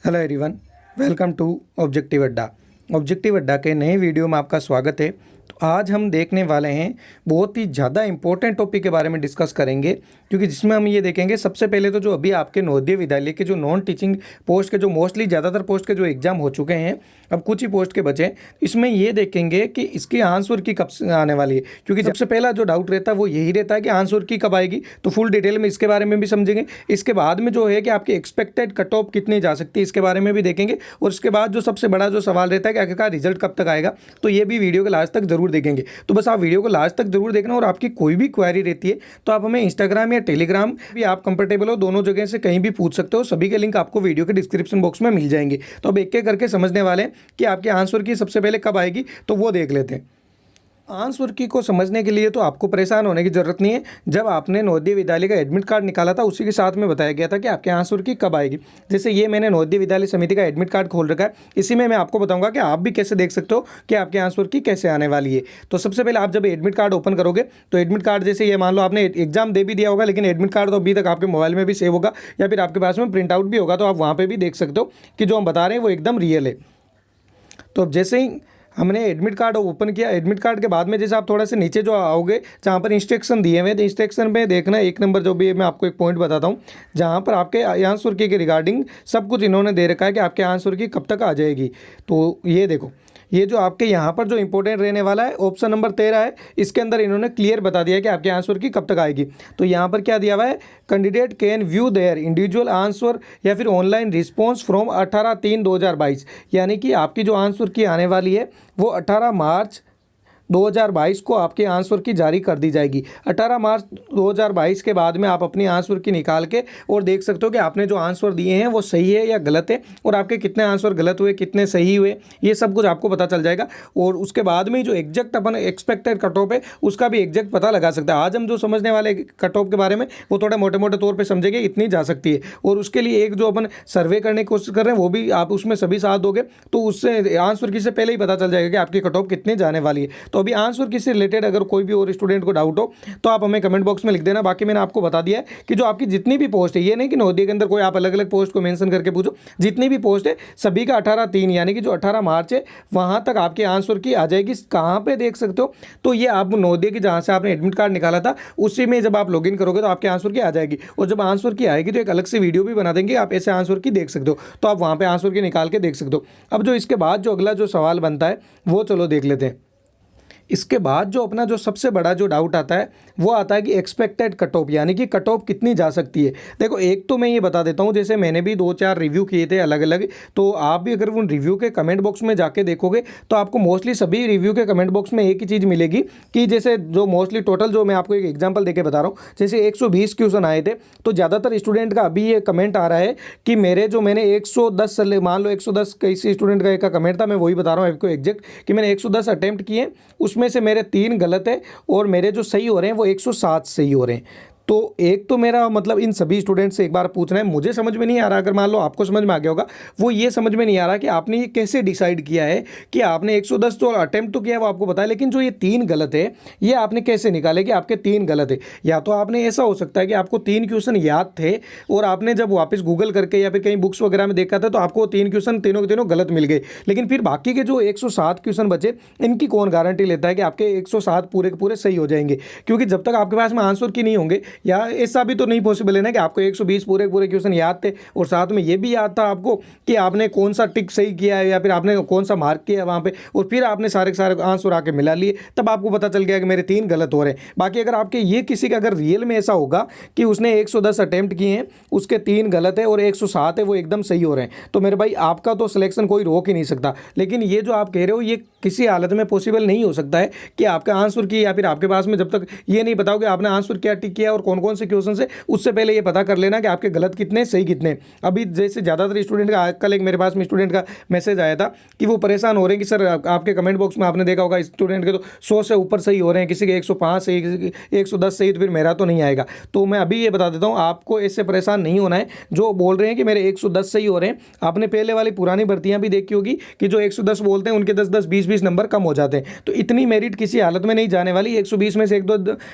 Hello everyone, welcome to objective Adda. Objective Adda के नए video में आपका स्वागत है। तो आज हम देखने वाले हैं बहुत ही ज़्यादा इंपॉर्टेंट टॉपिक के बारे में डिस्कस करेंगे, क्योंकि जिसमें हम ये देखेंगे सबसे पहले तो जो अभी आपके नवोदय विद्यालय के जो नॉन टीचिंग पोस्ट के जो मोस्टली ज़्यादातर पोस्ट के जो एग्ज़ाम हो चुके हैं, अब कुछ ही पोस्ट के बचे। इसमें ये देखेंगे कि इसकी आंसर की कब से आने वाली है, क्योंकि सबसे पहला जो डाउट रहता है वो यही रहता है कि आंसर की कब आएगी। तो फुल डिटेल में इसके बारे में भी समझेंगे। इसके बाद में जो है कि आपकी एक्सपेक्टेड कट ऑफ कितनी जा सकती है, इसके बारे में भी देखेंगे। और इसके बाद जो सबसे बड़ा जो सवाल रहता है कि आखिरकार रिजल्ट कब तक आएगा, तो ये भी वीडियो के लास्ट तक जरूर देखेंगे। तो बस आप वीडियो को लास्ट तक जरूर देखना। और आपकी कोई भी क्वेरी रहती है तो आप हमें इंस्टाग्राम या टेलीग्राम भी आप कंफर्टेबल हो, दोनों जगह से कहीं भी पूछ सकते हो। सभी के लिंक आपको वीडियो के डिस्क्रिप्शन बॉक्स में मिल जाएंगे। तो अब एक एक करके समझने वाले हैं कि आपके आंसर की सबसे पहले कब आएगी, तो वो देख लेते हैं। आंसर की को समझने के लिए तो आपको परेशान होने की जरूरत नहीं है। जब आपने नवोदय विद्यालय का एडमिट कार्ड निकाला था, उसी के साथ में बताया गया था कि आपके आंसर की कब आएगी। जैसे ये मैंने नवोदय विद्यालय समिति का एडमिट कार्ड खोल रखा है, इसी में मैं आपको बताऊंगा कि आप भी कैसे देख सकते हो कि आपके आंसर की कैसे आने वाली है। तो सबसे पहले आप जब एडमिट कार्ड ओपन करोगे तो एडमिट कार्ड जैसे ये मान लो आपने एग्जाम दे भी दिया होगा, लेकिन एडमिट कार्ड तो अभी तक आपके मोबाइल में भी सेव होगा या फिर आपके पास में प्रिंट आउट भी होगा, तो आप वहाँ पर भी देख सकते हो कि जो हम बता रहे हैं वो एकदम रियल है। तो अब जैसे ही हमने एडमिट कार्ड ओपन किया, एडमिट कार्ड के बाद में जैसे आप थोड़ा से नीचे जो आओगे जहाँ पर इंस्ट्रक्शन दिए हुए हैं, तो इंस्ट्रक्शन में देखना एक नंबर जो भी मैं आपको एक पॉइंट बताता हूँ, जहाँ पर आपके आंसर की रिगार्डिंग सब कुछ इन्होंने दे रखा है कि आपके आंसर की कब तक आ जाएगी। तो ये देखो, ये जो आपके यहाँ पर जो इंपॉर्टेंट रहने वाला है ऑप्शन नंबर 13 है, इसके अंदर इन्होंने क्लियर बता दिया है कि आपके आंसर की कब तक आएगी। तो यहाँ पर क्या दिया हुआ है, candidate can view their individual answer या फिर ऑनलाइन रिस्पॉन्स फ्रॉम 18/3/2022, यानी कि आपकी जो आंसर की आने वाली है वो 18 मार्च 2022 को आपके आंसर की जारी कर दी जाएगी। 18 मार्च 2022 के बाद में आप अपनी आंसर की निकाल के और देख सकते हो कि आपने जो आंसर दिए हैं वो सही है या गलत है, और आपके कितने आंसर गलत हुए कितने सही हुए, ये सब कुछ आपको पता चल जाएगा। और उसके बाद में जो एग्जैक्ट अपन एक्सपेक्टेड कट ऑफ है उसका भी एग्जैक्ट पता लगा सकता है। आज हम जो समझने वाले कट ऑफ के बारे में वो थोड़े मोटे मोटे तौर पर समझेंगे, इतनी जा सकती है। और उसके लिए एक जो अपन सर्वे करने की कोशिश कर रहे हैं वो भी आप उसमें सभी साथ दोगे, तो उससे आंसर की से पहले ही पता चल जाएगा कि आपकी कट ऑफ कितनी जाने वाली है। तो अभी आंसर की से रिलेटेड अगर कोई भी और स्टूडेंट को डाउट हो तो आप हमें कमेंट बॉक्स में लिख देना। बाकी मैंने आपको बता दिया है कि जो आपकी जितनी भी पोस्ट है, ये नहीं कि नवोदय के अंदर कोई आप अलग अलग पोस्ट को मेंशन करके पूछो, जितनी भी पोस्ट है सभी का 18/3 यानी कि जो 18 मार्च है वहां तक आपके आंसर की आ जाएगी। कहां पे देख सकते हो, तो ये आप नवोदय की जहां से आपने एडमिट कार्ड निकाला था उसी में जब आप लॉगिन करोगे तो आपके आंसर की आ जाएगी। और जब आंसर की आएगी तो एक अलग से वीडियो भी बना देंगे, आप ऐसे आंसर की देख सकते हो, तो आप वहां पे आंसर की निकाल के देख सकते हो। अब जो इसके बाद जो अगला जो सवाल बनता है वो चलो देख लेते हैं। इसके बाद जो अपना जो सबसे बड़ा जो डाउट आता है वो आता है कि एक्सपेक्टेड कट ऑफ, यानी कि कट ऑफ कितनी जा सकती है। देखो एक तो मैं ये बता देता हूँ, जैसे मैंने भी 2-4 रिव्यू किए थे अलग अलग, तो आप भी अगर उन रिव्यू के कमेंट बॉक्स में जाके देखोगे तो आपको मोस्टली सभी रिव्यू के कमेंट बॉक्स में एक ही चीज़ मिलेगी कि जैसे जो मोस्टली टोटल जो मैं आपको एक एग्जाम्पल देके बता रहा हूँ, जैसे 120 क्वेश्चन आए थे, तो ज़्यादातर स्टूडेंट का अभी ये कमेंट आ रहा है कि मैंने 110 मान लो 110 किसी स्टूडेंट का एक कमेंट था, मैं वही बता रहा हूँ आपको एग्जैक्ट, कि मैंने 110 अटैम्प्ट किए, उसमें से मेरे 3 गलत है और मेरे जो सही हो रहे हैं वो 107 सही हो रहे हैं। तो एक तो मेरा मतलब इन सभी स्टूडेंट से एक बार पूछना है, मुझे समझ में नहीं आ रहा, अगर मान लो आपको समझ में आ गया होगा, वो ये समझ में नहीं आ रहा कि आपने ये कैसे डिसाइड किया है कि आपने 110 तो अटेम्प्ट तो किया वो आपको पता है, लेकिन जो ये 3 गलत है ये आपने कैसे निकाले कि आपके 3 गलत है। या तो आपने ऐसा हो सकता है कि आपको 3 क्वेश्चन याद थे और आपने जब वापस गूगल करके या फिर कहीं बुक्स वगैरह में देखा था तो आपको 3 क्वेश्चन तीनों के तीनों गलत मिल गए, लेकिन फिर बाकी के जो 107 क्वेश्चन बचे इनकी कौन गारंटी लेता है कि आपके 107 पूरे के पूरे सही हो जाएंगे। क्योंकि जब तक आपके पास में आंसर की नहीं होंगे, या ऐसा भी तो नहीं पॉसिबल है ना कि आपको 120 पूरे पूरे क्वेश्चन याद थे और साथ में ये भी याद था आपको कि आपने कौन सा टिक सही किया है या फिर आपने कौन सा मार्क किया है वहाँ पे, और फिर आपने सारे के सारे आंसर आके मिला लिए, तब आपको पता चल गया कि मेरे 3 गलत हो रहे हैं। बाकी अगर आपके ये किसी का अगर रियल में ऐसा होगा कि उसने 110 अटेम्प्ट किए हैं, उसके 3 गलत है और 107 है वो एकदम सही हो रहे हैं, तो मेरे भाई आपका तो सिलेक्शन कोई रोक ही नहीं सकता। लेकिन ये जो आप कह रहे हो ये किसी हालत में पॉसिबल नहीं हो सकता है कि आपका आंसर की या फिर आपके पास में जब तक ये नहीं बताओ कि आपने आंसर क्या टिक किया और कौन कौन से क्वेश्चन से, उससे पहले ये पता कर लेना कि आपके गलत कितने सही कितने। अभी जैसे ज़्यादातर स्टूडेंट का कल एक मेरे पास में स्टूडेंट का मैसेज आया था कि वो परेशान हो रहे हैं कि सर आपके कमेंट बॉक्स में आपने देखा होगा स्टूडेंट के तो 100 से ऊपर सही हो रहे हैं, किसी के 105 सही, किसी के 110 सही, तो फिर मेरा तो नहीं आएगा। तो मैं अभी ये बता देता हूँ, आपको इससे परेशान नहीं होना है। जो बोल रहे हैं कि मेरे 110 सही हो रहे हैं, आपने पहले वाली पुरानी भर्तियाँ भी देखी होगी कि जो 110 बोलते हैं उनके 10-10 20-20 नंबर कम हो जाते हैं। तो इतनी मेरिट किसी हालत में नहीं जाने वाली। 120 में से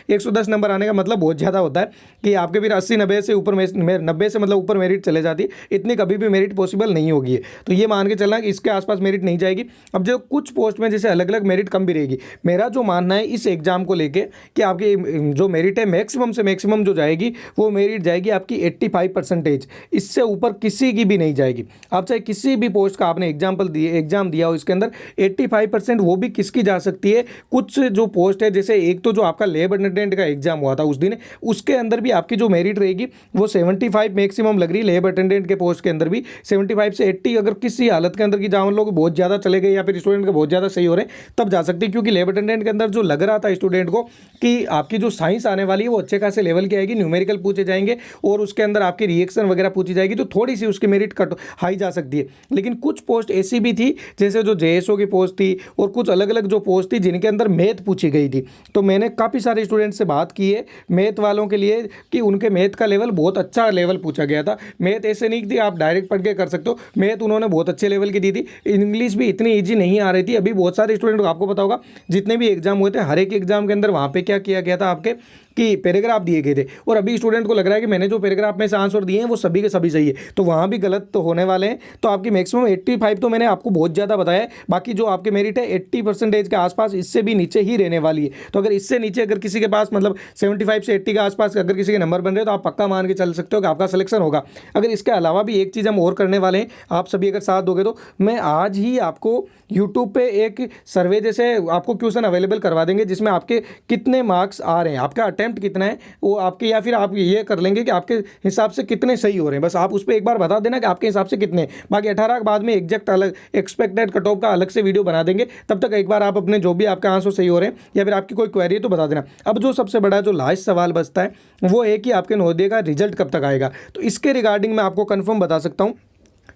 110 नंबर आने का मतलब बहुत ज़्यादा होता है कि आपके फिर 80-90 से ऊपर 90 से मतलब ऊपर मेरिट चले जाती है, इतनी कभी भी मेरिट पॉसिबल नहीं होगी है। तो ये मान के चलना कि इसके आसपास मेरिट नहीं जाएगी। अब जो कुछ पोस्ट में जैसे अलग अलग मेरिट कम भी रहेगी। मेरा जो मानना है इस एग्जाम को लेके कि आपकी जो मेरिट है मैक्सिमम से मैक्सिमम जो जाएगी वो मेरिट जाएगी आपकी 85%, इससे ऊपर किसी की भी नहीं जाएगी। आप चाहे किसी भी पोस्ट का आपने एग्जाम दिया हो, इसके अंदर 85% वो भी किसकी जा सकती है। कुछ जो पोस्ट है, जैसे एक तो जो आपका लैब अटेंडेंट का एग्जाम हुआ था उस दिन, उसके अंदर भी आपकी जो मेरिट रहेगी वो 75 मैक्सिमम लग रही है। लैब अटेंडेंट के पोस्ट के अंदर भी 75 से 80 अगर किसी हालत के अंदर की जहाँ लोग बहुत ज़्यादा चले गए या फिर स्टूडेंट के बहुत ज़्यादा सही हो रहे हैं तब जा सकती है। क्योंकि लैब अटेंडेंट के अंदर जो लग रहा था स्टूडेंट को कि आपकी जो साइंस आने वाली है वो अच्छे खासे लेवल की आएगी, न्यूमेरिकल पूछे जाएंगे और उसके अंदर आपकी रिएक्शन वगैरह पूछी जाएगी, तो थोड़ी सी उसकी मेरिट कट हाई जा सकती है। लेकिन कुछ पोस्ट ऐसी भी थी जैसे जो जेएसओ की पोस्ट थी और कुछ अलग अलग जो पोस्ट थी जिनके अंदर मैथ पूछी गई थी। तो मैंने काफ़ी सारे स्टूडेंट से बात की है मैथ वालों के लिए कि उनके मैथ का लेवल बहुत अच्छा लेवल पूछा गया था। मैथ ऐसे नहीं थी आप डायरेक्ट पढ़ के कर सकते हो, मैथ उन्होंने बहुत अच्छे लेवल की दी थी। इंग्लिश भी इतनी ईजी नहीं आ रही थी। अभी बहुत सारे स्टूडेंट को आपको पता होगा जितने भी एग्जाम हुए थे हर एक एग्जाम के अंदर वहाँ पे क्या किया गया था आपके कि पैराग्राफ दिए गए थे, और अभी स्टूडेंट को लग रहा है कि मैंने जो पैराग्राफ में से आंसर दिए हैं वो सभी के सभी सही है, तो वहाँ भी गलत तो होने वाले हैं। तो आपकी मैक्सिमम 85 तो मैंने आपको बहुत ज़्यादा बताया है। बाकी जो आपके मेरिट है 80% के आसपास, इससे भी नीचे ही रहने वाली है। तो अगर इससे नीचे अगर किसी के पास मतलब 75 से 80 के आसपास अगर किसी के नंबर बन रहे हैं तो आप पक्का मान के चल सकते हो कि आपका सिलेक्शन होगा। अगर इसके अलावा भी एक चीज़ हम और करने वाले हैं, आप सभी अगर साथ दोगे तो मैं आज ही आपको यूट्यूब पे एक सर्वे जैसे आपको क्वेश्चन अवेलेबल करवा देंगे जिसमें आपके कितने मार्क्स आ रहे हैं, आपका अटेम्प्ट कितना है वो आपके, या फिर आप ये कर लेंगे कि आपके हिसाब से कितने सही हो रहे हैं। बस आप उस पर एक बार बता देना कि आपके हिसाब से कितने। बाकी 18 के बाद में एग्जैक्ट अलग एक्सपेक्टेड कट ऑफ का अलग से वीडियो बना देंगे। तब तक एक बार आप अपने जो भी आपका आंसर सही हो रहे हैं या फिर आपकी कोई क्वेरी है तो बता देना। अब जो सबसे बड़ा जो लास्ट सवाल बचता है वो है कि आपके नवोदय का रिजल्ट कब तक आएगा। तो इसके रिगार्डिंग मैं आपको कन्फर्म बता सकता हूँ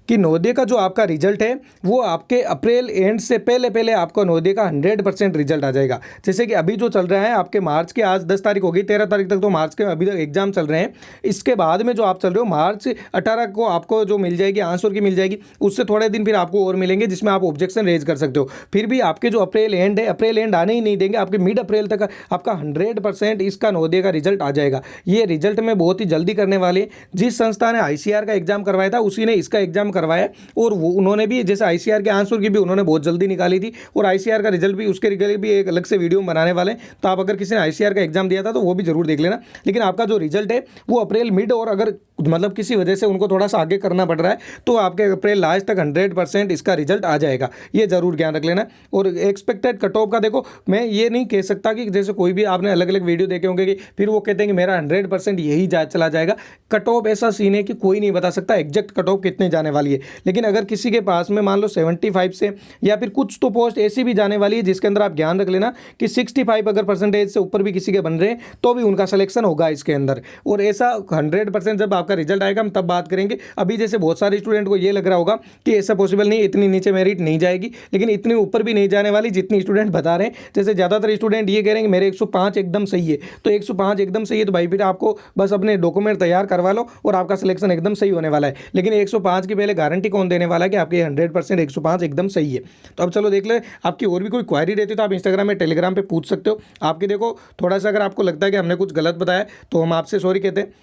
कि नवोदय का जो आपका रिजल्ट है वो आपके अप्रैल एंड से पहले पहले आपका नवोदय का 100% रिजल्ट आ जाएगा। जैसे कि अभी जो चल रहा है आपके मार्च के, आज 10 तारीख होगी, 13 तारीख तक तो मार्च के अभी तक एग्जाम चल रहे हैं। इसके बाद में जो आप चल रहे हो मार्च 18 को आपको जो मिल जाएगी आंसर की मिल जाएगी, उससे थोड़े दिन फिर आपको और मिलेंगे जिसमें आप ऑब्जेक्शन रेज कर सकते हो। फिर भी आपके जो अप्रैल एंड है, अप्रैल एंड आने ही नहीं देंगे, आपके मिड अप्रैल तक आपका 100% इसका नवोदय का रिजल्ट आ जाएगा। ये रिजल्ट में बहुत ही जल्दी करने वाले हैं। जिस संस्था ने ICAR का एग्जाम करवाया था उसी ने इसका एग्जाम करवाया और वो उन्होंने भी जैसे ICAR के आंसर की भी उन्होंने बहुत जल्दी निकाली थी और ICAR का रिजल्ट भी, उसके रिगार्डिंग भी एक अलग से वीडियो बनाने वाले हैं। तो आप अगर किसी ने ICAR का एग्जाम दिया था तो वो भी जरूर देख लेना। लेकिन आपका जो रिजल्ट है वो अप्रैल मिड, और अगर मतलब किसी वजह से उनको थोड़ा सा आगे करना पड़ रहा है तो आपके अप्रैल लास्ट तक 100% इसका रिजल्ट आ जाएगा। ये जरूर ध्यान रख लेना। और एक्सपेक्टेड कट ऑफ का देखो, मैं ये नहीं कह सकता कि जैसे कोई भी आपने अलग अलग वीडियो देखे होंगे कि फिर वो कहते हैं कि मेरा 100% यही चला जाएगा। कट ऑफ ऐसा सीन है कि कोई नहीं बता सकता एग्जैक्ट कट ऑफ कितने जाने वाली है। लेकिन अगर किसी के पास में मान लो 75 से, या फिर कुछ तो पोस्ट ऐसी भी जाने वाली है जिसके अंदर आप ध्यान रख लेना कि 65 अगर परसेंटेज से ऊपर भी किसी के बन रहे हैं तो भी उनका सिलेक्शन होगा इसके अंदर। और ऐसा 100% जब आपका रिजल्ट आएगा हम तब बात करेंगे। अभी जैसे बहुत सारे स्टूडेंट को ये लग रहा होगा कि ऐसा पॉसिबल नहीं, इतनी नीचे मेरिट नहीं जाएगी, लेकिन इतनी ऊपर भी नहीं जाने वाली जितनी स्टूडेंट बता रहे हैं। जैसे ज़्यादातर स्टूडेंट ये कह रहे हैं कि मेरे 105 एकदम सही है, तो 105 एकदम सही है तो भाई फिर आपको बस अपने डॉक्यूमेंट तैयार करवा लो और आपका सिलेक्शन एकदम सही होने वाला है। लेकिन 105 की पहले गारंटी कौन देने वाला है कि आपके 100% 105 एकदम सही है। तो अब चलो देख ले, आपकी और भी कोई क्वेरी रहती है तो आप इंस्टाग्राम में, टेलीग्राम पे पूछ सकते हो। आपकी देखो थोड़ा सा अगर आपको लगता है कि हमने कुछ गलत बताया तो हम आपसे सॉरी कहते हैं।